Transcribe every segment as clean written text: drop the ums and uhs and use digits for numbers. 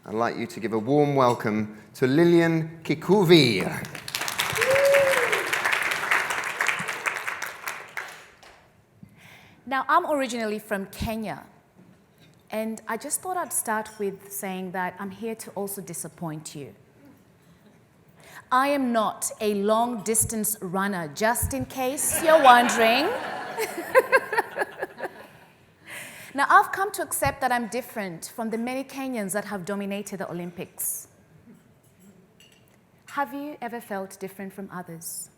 I'd like you to give a warm welcome to Lilian Kikuvi. Now, I'm originally from Kenya, and I just thought I'd start with saying that I'm here to also disappoint you. I am not a long-distance runner, just in case you're wondering. Now, I've come to accept that I'm different from the many Kenyans that have dominated the Olympics. Have you ever felt different from others?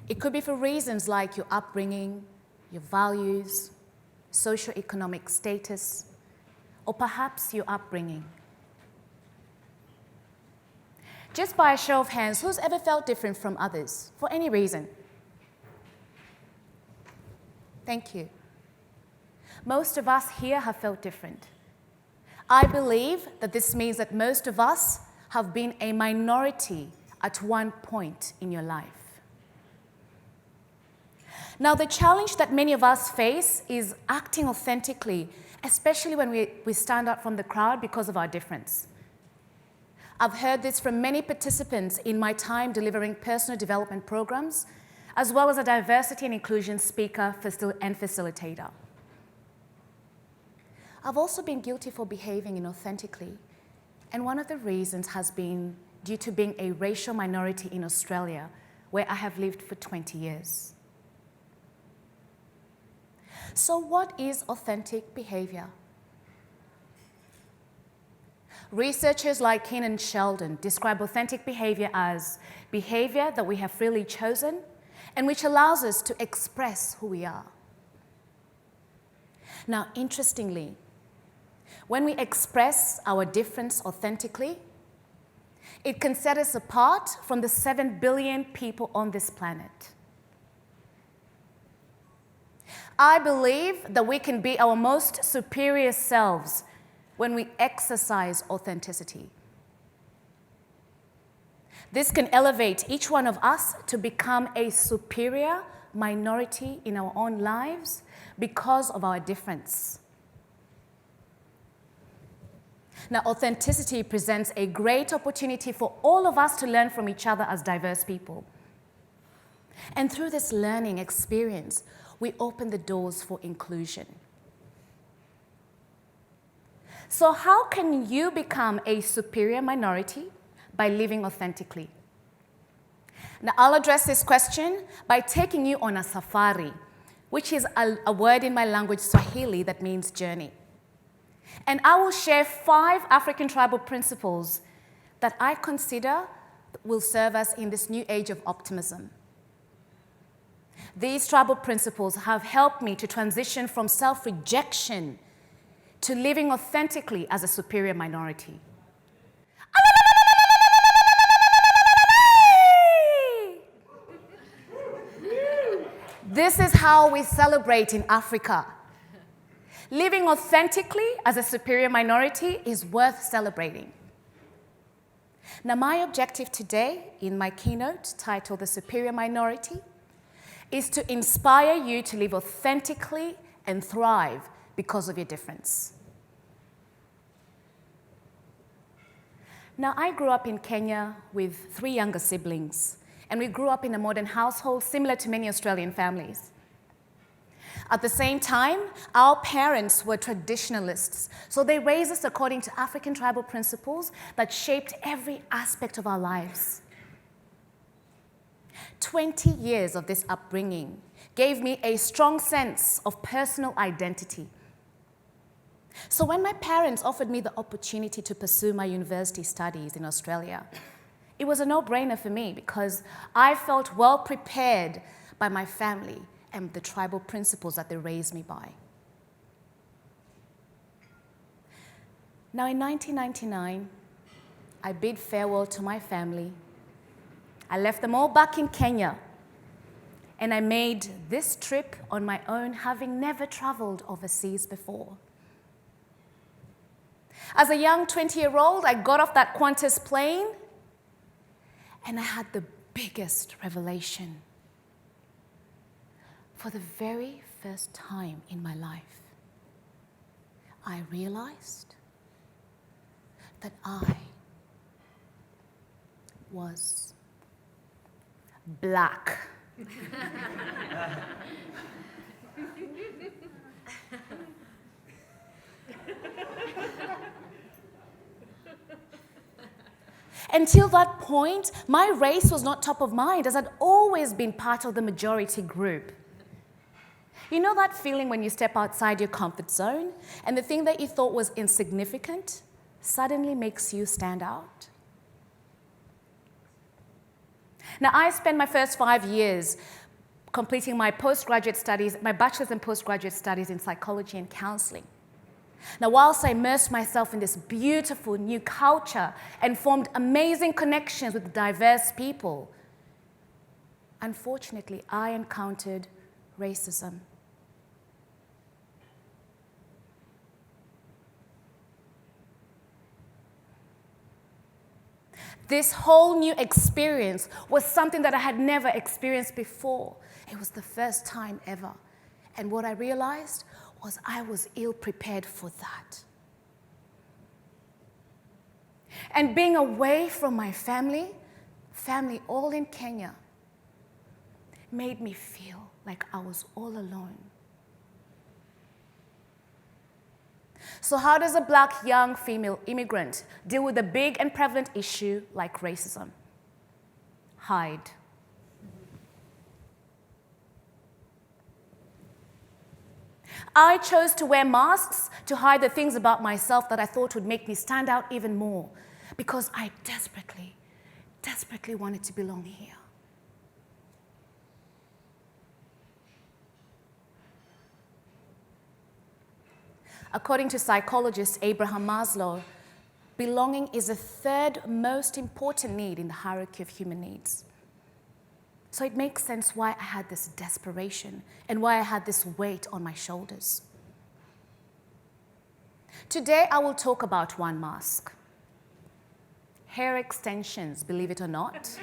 It could be for reasons like your upbringing, your values, socioeconomic status, or perhaps your upbringing. Just by a show of hands, who's ever felt different from others for any reason? Thank you. Most of us here have felt different. I believe that this means that most of us have been a minority at one point in your life. Now, the challenge that many of us face is acting authentically, especially when we stand out from the crowd because of our difference. I've heard this from many participants in my time delivering personal development programs, as well as a diversity and inclusion speaker and facilitator. I've also been guilty for behaving inauthentically, and one of the reasons has been due to being a racial minority in Australia, where I have lived for 20 years. So what is authentic behavior? Researchers like Keenan Sheldon describe authentic behavior as behavior that we have freely chosen and which allows us to express who we are. Now, interestingly, when we express our difference authentically, it can set us apart from the 7 billion people on this planet. I believe that we can be our most superior selves when we exercise authenticity. This can elevate each one of us to become a superior minority in our own lives because of our difference. Now, authenticity presents a great opportunity for all of us to learn from each other as diverse people. And through this learning experience, we open the doors for inclusion. So how can you become a superior minority? By living authentically. Now, I'll address this question by taking you on a safari, which is a word in my language, Swahili, that means journey. And I will share 5 African tribal principles that I consider will serve us in this new age of optimism. These tribal principles have helped me to transition from self-rejection to living authentically as a superior minority. This is how we celebrate in Africa. Living authentically as a superior minority is worth celebrating. Now, my objective today in my keynote titled The Superior Minority is to inspire you to live authentically and thrive because of your difference. Now, I grew up in Kenya with 3 younger siblings, and we grew up in a modern household similar to many Australian families. At the same time, our parents were traditionalists, so they raised us according to African tribal principles that shaped every aspect of our lives. 20 years of this upbringing gave me a strong sense of personal identity. So when my parents offered me the opportunity to pursue my university studies in Australia, it was a no-brainer for me because I felt well prepared by my family and the tribal principles that they raised me by. Now, in 1999, I bid farewell to my family. I left them all back in Kenya, and I made this trip on my own, having never traveled overseas before. As a young 20-year-old, I got off that Qantas plane, and I had the biggest revelation. For the very first time in my life, I realized that I was black. Until that point, my race was not top of mind, as I'd always been part of the majority group. You know that feeling when you step outside your comfort zone and the thing that you thought was insignificant suddenly makes you stand out? Now, I spent my first 5 years completing my postgraduate studies, my bachelor's and postgraduate studies in psychology and counseling. Now, whilst I immersed myself in this beautiful new culture and formed amazing connections with diverse people, unfortunately, I encountered racism. This whole new experience was something that I had never experienced before. It was the first time ever. And what I realized was I was ill-prepared for that. And being away from my family all in Kenya, made me feel like I was all alone. So how does a black young female immigrant deal with a big and prevalent issue like racism? Hide. I chose to wear masks to hide the things about myself that I thought would make me stand out even more, because I desperately, desperately wanted to belong here. According to psychologist Abraham Maslow, belonging is the third most important need in the hierarchy of human needs. So it makes sense why I had this desperation and why I had this weight on my shoulders. Today, I will talk about one mask. Hair extensions, believe it or not.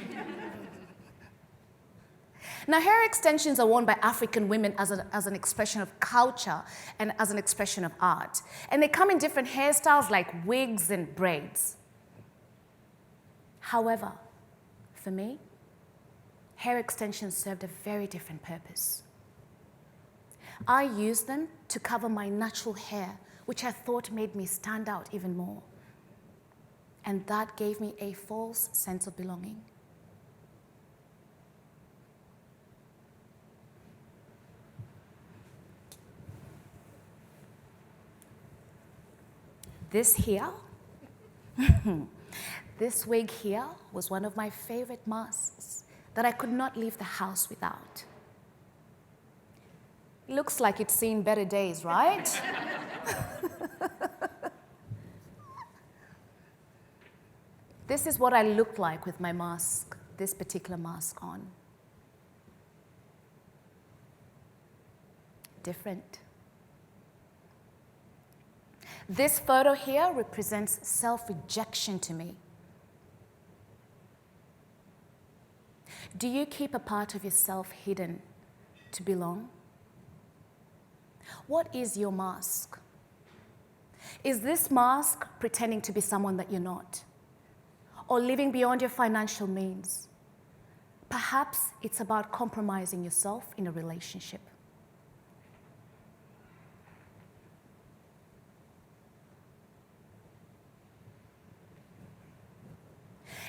Now, hair extensions are worn by African women as an expression of culture and as an expression of art. And they come in different hairstyles like wigs and braids. However, for me, hair extensions served a very different purpose. I used them to cover my natural hair, which I thought made me stand out even more. And that gave me a false sense of belonging. This here, this wig here was one of my favorite masks that I could not leave the house without. Looks like it's seen better days, right? This is what I looked like with my mask, this particular mask on. Different. This photo here represents self-rejection to me. Do you keep a part of yourself hidden to belong? What is your mask? Is this mask pretending to be someone that you're not? Or living beyond your financial means? Perhaps it's about compromising yourself in a relationship.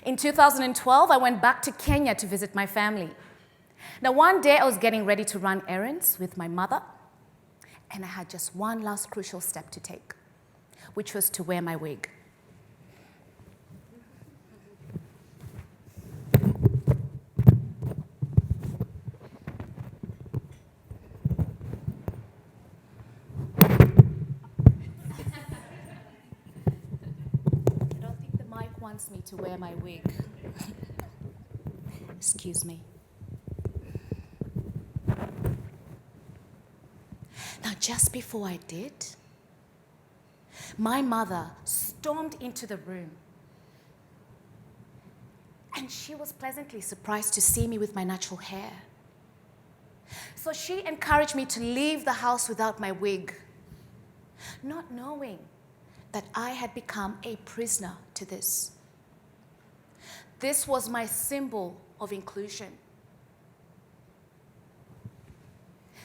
In 2012, I went back to Kenya to visit my family. Now, one day I was getting ready to run errands with my mother, and I had just one last crucial step to take, which was to wear my wig. Wants me to wear my wig. Excuse me. Now, just before I did, my mother stormed into the room, and she was pleasantly surprised to see me with my natural hair. So she encouraged me to leave the house without my wig, not knowing that I had become a prisoner to this. This was my symbol of inclusion.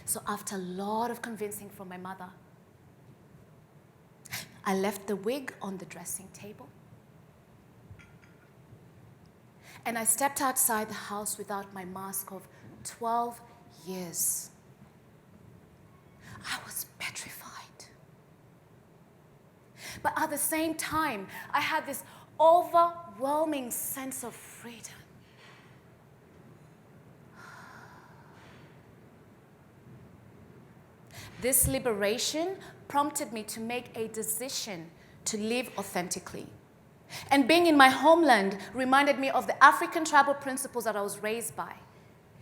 So after a lot of convincing from my mother, I left the wig on the dressing table. And I stepped outside the house without my mask of 12 years. I was petrified. But at the same time, I had this overwhelming sense of freedom. This liberation prompted me to make a decision to live authentically. And being in my homeland reminded me of the African tribal principles that I was raised by.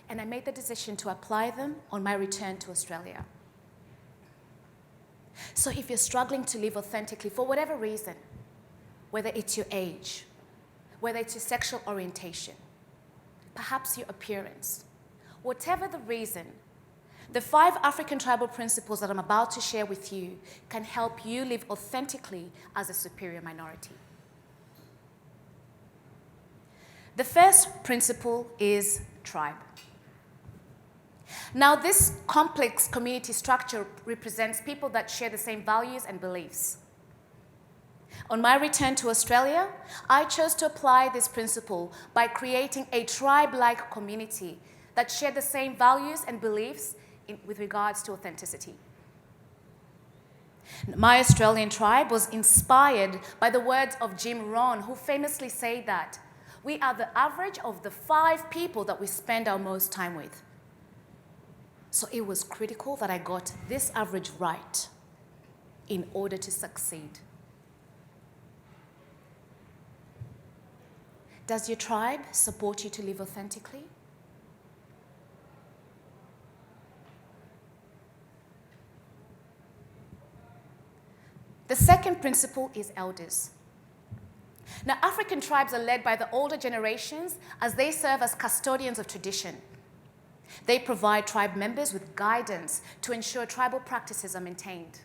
And I made the decision to apply them on my return to Australia. So if you're struggling to live authentically for whatever reason, whether it's your age, whether it's your sexual orientation, perhaps your appearance, whatever the reason, the 5 African tribal principles that I'm about to share with you can help you live authentically as a superior minority. The first principle is tribe. Now, this complex community structure represents people that share the same values and beliefs. On my return to Australia, I chose to apply this principle by creating a tribe-like community that shared the same values and beliefs with regards to authenticity. My Australian tribe was inspired by the words of Jim Rohn, who famously said that we are the average of the 5 people that we spend our most time with. So it was critical that I got this average right in order to succeed. Does your tribe support you to live authentically? The second principle is elders. Now, African tribes are led by the older generations as they serve as custodians of tradition. They provide tribe members with guidance to ensure tribal practices are maintained.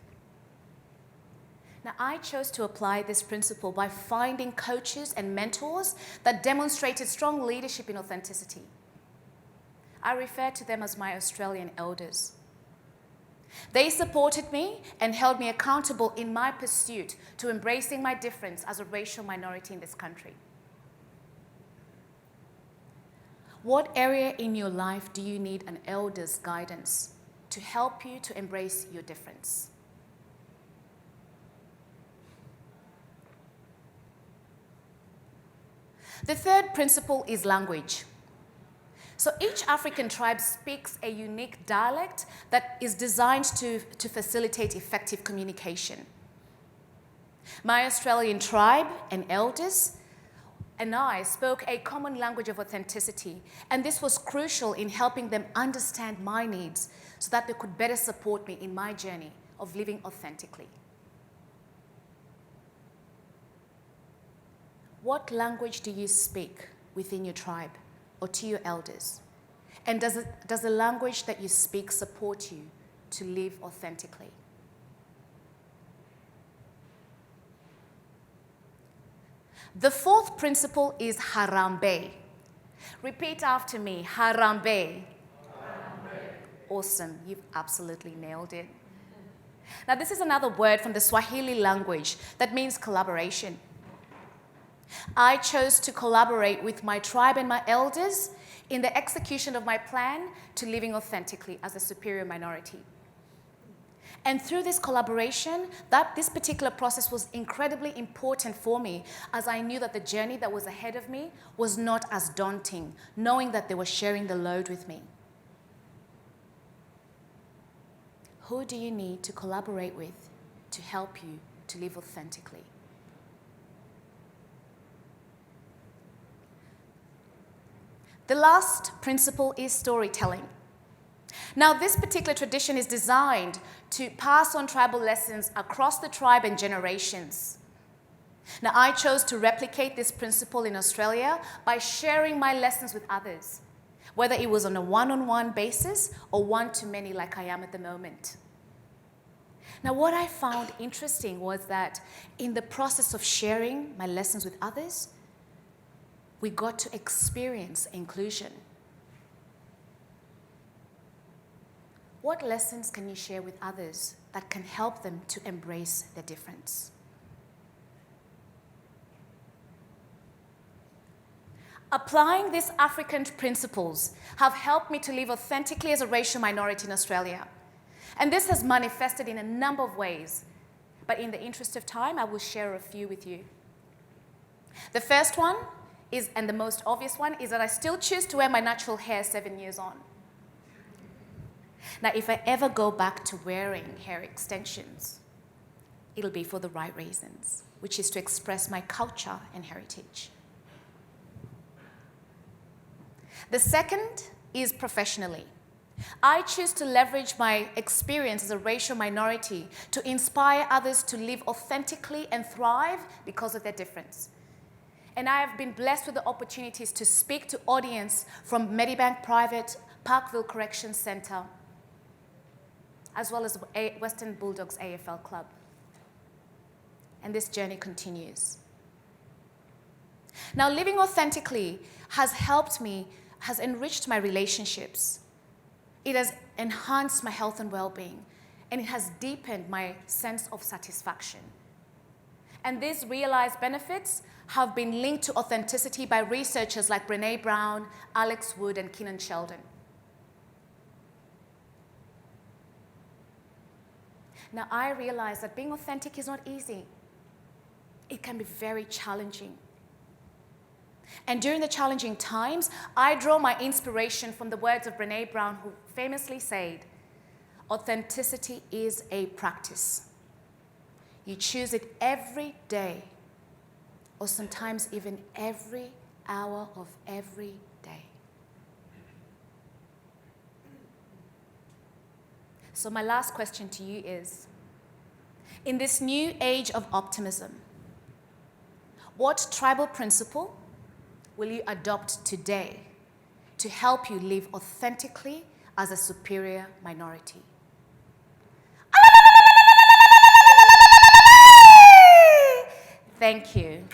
Now, I chose to apply this principle by finding coaches and mentors that demonstrated strong leadership in authenticity. I refer to them as my Australian elders. They supported me and held me accountable in my pursuit to embracing my difference as a racial minority in this country. What area in your life do you need an elder's guidance to help you to embrace your difference? The third principle is language. So each African tribe speaks a unique dialect that is designed to facilitate effective communication. My Australian tribe and elders and I spoke a common language of authenticity, and this was crucial in helping them understand my needs so that they could better support me in my journey of living authentically. What language do you speak within your tribe or to your elders? And does the language that you speak support you to live authentically? The fourth principle is Harambe. Repeat after me, Harambe. Awesome, you've absolutely nailed it. Now, this is another word from the Swahili language that means collaboration. I chose to collaborate with my tribe and my elders in the execution of my plan to living authentically as a superior minority. And through this collaboration, this particular process was incredibly important for me, as I knew that the journey that was ahead of me was not as daunting, knowing that they were sharing the load with me. Who do you need to collaborate with to help you to live authentically? The last principle is storytelling. Now, this particular tradition is designed to pass on tribal lessons across the tribe and generations. Now, I chose to replicate this principle in Australia by sharing my lessons with others, whether it was on a one-on-one basis or one-to-many like I am at the moment. Now, what I found interesting was that in the process of sharing my lessons with others, we got to experience inclusion. What lessons can you share with others that can help them to embrace their difference? Applying these African principles have helped me to live authentically as a racial minority in Australia. And this has manifested in a number of ways. But in the interest of time, I will share a few with you. The first one is, and the most obvious one, is that I still choose to wear my natural hair 7 years on. Now, if I ever go back to wearing hair extensions, it'll be for the right reasons, which is to express my culture and heritage. The second is professionally. I choose to leverage my experience as a racial minority to inspire others to live authentically and thrive because of their difference. And I have been blessed with the opportunities to speak to audience from Medibank Private, Parkville Correction Centre, as well as Western Bulldogs AFL Club. And this journey continues. Now, living authentically has helped me, has enriched my relationships. It has enhanced my health and well-being, and it has deepened my sense of satisfaction. And these realized benefits have been linked to authenticity by researchers like Brené Brown, Alex Wood, and Keenan Sheldon. Now, I realize that being authentic is not easy. It can be very challenging. And during the challenging times, I draw my inspiration from the words of Brené Brown, who famously said, "Authenticity is a practice. You choose it every day, or sometimes even every hour of every day." So my last question to you is, in this new age of optimism, what tribal principle will you adopt today to help you live authentically as a superior minority? Thank you.